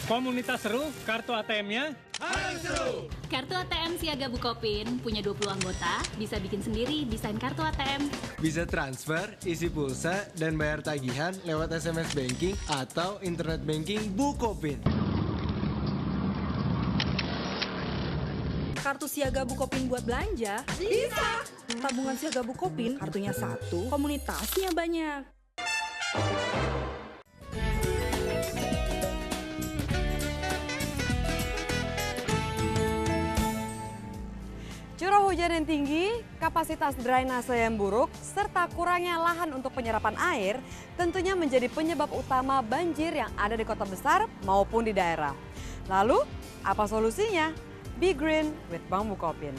Komunitas seru, kartu ATM-nya harus seru. Kartu ATM Siaga Bukopin punya 20 anggota, bisa bikin sendiri desain kartu ATM. Bisa transfer, isi pulsa, dan bayar tagihan lewat SMS banking atau internet banking Bukopin. Kartu Siaga Bukopin buat belanja? Bisa. Tabungan Siaga Bukopin, kartunya satu, komunitasnya banyak. Curah hujan yang tinggi, kapasitas drainase yang buruk, serta kurangnya lahan untuk penyerapan air tentunya menjadi penyebab utama banjir yang ada di kota besar maupun di daerah. Lalu, apa solusinya? Be Green with Bank Bukopin.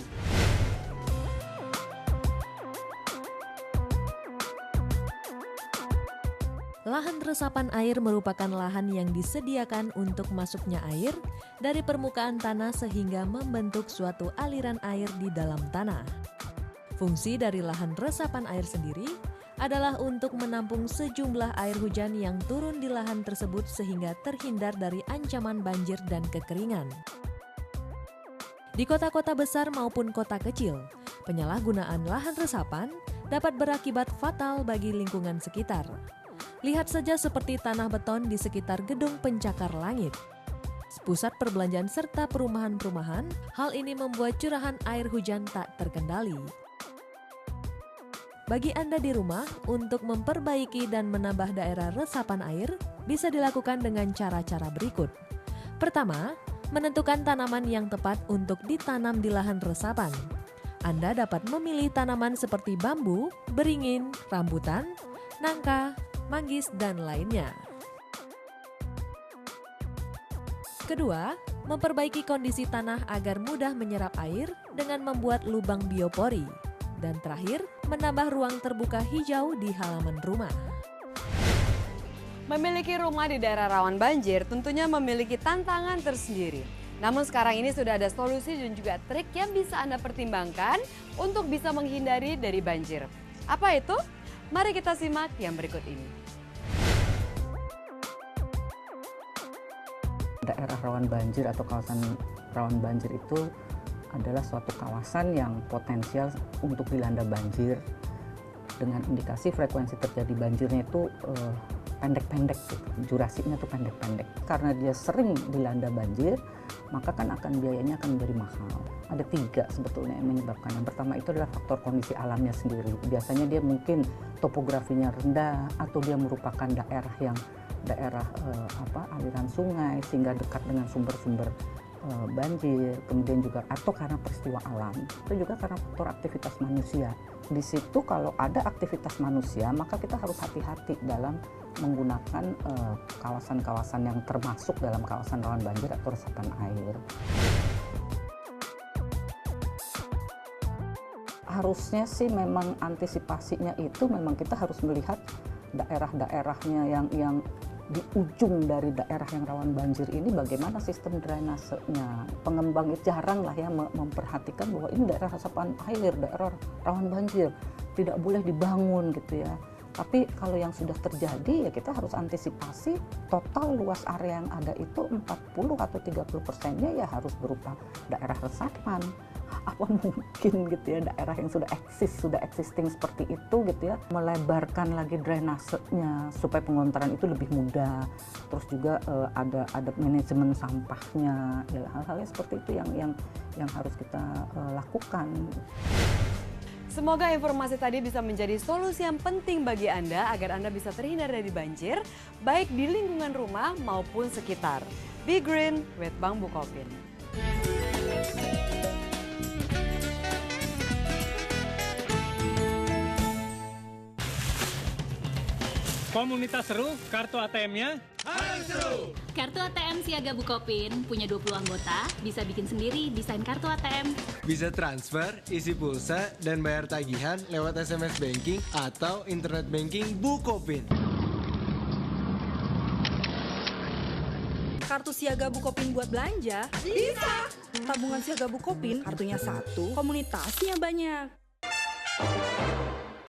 Lahan resapan air merupakan lahan yang disediakan untuk masuknya air dari permukaan tanah sehingga membentuk suatu aliran air di dalam tanah. Fungsi dari lahan resapan air sendiri adalah untuk menampung sejumlah air hujan yang turun di lahan tersebut sehingga terhindar dari ancaman banjir dan kekeringan. Di kota-kota besar maupun kota kecil, penyalahgunaan lahan resapan dapat berakibat fatal bagi lingkungan sekitar. Lihat saja seperti tanah beton di sekitar gedung pencakar langit. Pusat perbelanjaan serta perumahan-perumahan, hal ini membuat curahan air hujan tak terkendali. Bagi Anda di rumah, untuk memperbaiki dan menambah daerah resapan air, bisa dilakukan dengan cara-cara berikut. Pertama, menentukan tanaman yang tepat untuk ditanam di lahan resapan. Anda dapat memilih tanaman seperti bambu, beringin, rambutan, nangka, manggis, dan lainnya. Kedua, memperbaiki kondisi tanah agar mudah menyerap air dengan membuat lubang biopori. Dan terakhir, menambah ruang terbuka hijau di halaman rumah. Memiliki rumah di daerah rawan banjir tentunya memiliki tantangan tersendiri. Namun sekarang ini sudah ada solusi dan juga trik yang bisa Anda pertimbangkan untuk bisa menghindari dari banjir. Apa itu? Mari kita simak yang berikut ini. Daerah rawan banjir atau kawasan rawan banjir itu adalah suatu kawasan yang potensial untuk dilanda banjir dengan indikasi frekuensi terjadi banjirnya itu pendek-pendek, durasinya tuh pendek-pendek. Karena dia sering dilanda banjir, maka kan biayanya akan menjadi mahal. Ada 3 sebetulnya yang menyebabkan. Yang pertama itu adalah faktor kondisi alamnya sendiri. Biasanya dia mungkin topografinya rendah atau dia merupakan daerah yang aliran sungai sehingga dekat dengan sumber-sumber banjir, kemudian juga atau karena peristiwa alam, itu juga karena faktor aktivitas manusia. Di situ kalau ada aktivitas manusia, maka kita harus hati-hati dalam menggunakan kawasan-kawasan yang termasuk dalam kawasan rawan banjir atau resapan air. Harusnya sih memang antisipasinya itu memang kita harus melihat daerah-daerahnya yang di ujung dari daerah yang rawan banjir ini bagaimana sistem drainasenya. Pengembang itu jarang lah ya memperhatikan bahwa ini daerah resapan air, daerah rawan banjir, tidak boleh dibangun gitu ya. Tapi kalau yang sudah terjadi ya kita harus antisipasi total luas area yang ada itu 40 atau 30%-nya ya harus berupa daerah resapan. Apa mungkin gitu ya daerah yang sudah existing seperti itu gitu ya, melebarkan lagi drainasenya supaya pengontaran itu lebih mudah. Terus juga ada manajemen sampahnya, ya hal-hal seperti itu yang harus kita lakukan. Semoga informasi tadi bisa menjadi solusi yang penting bagi Anda agar Anda bisa terhindar dari banjir, baik di lingkungan rumah maupun sekitar. Be Green with Bank Bukopin. komunitas seru, kartu ATM-nya Harus seru. Kartu ATM Siaga Bukopin punya 20 anggota, bisa bikin sendiri desain kartu ATM. Bisa transfer, isi pulsa, dan bayar tagihan lewat SMS banking atau internet banking Bukopin. Kartu Siaga Bukopin buat belanja? Bisa. Tabungan Siaga Bukopin, kartunya satu, komunitasnya banyak.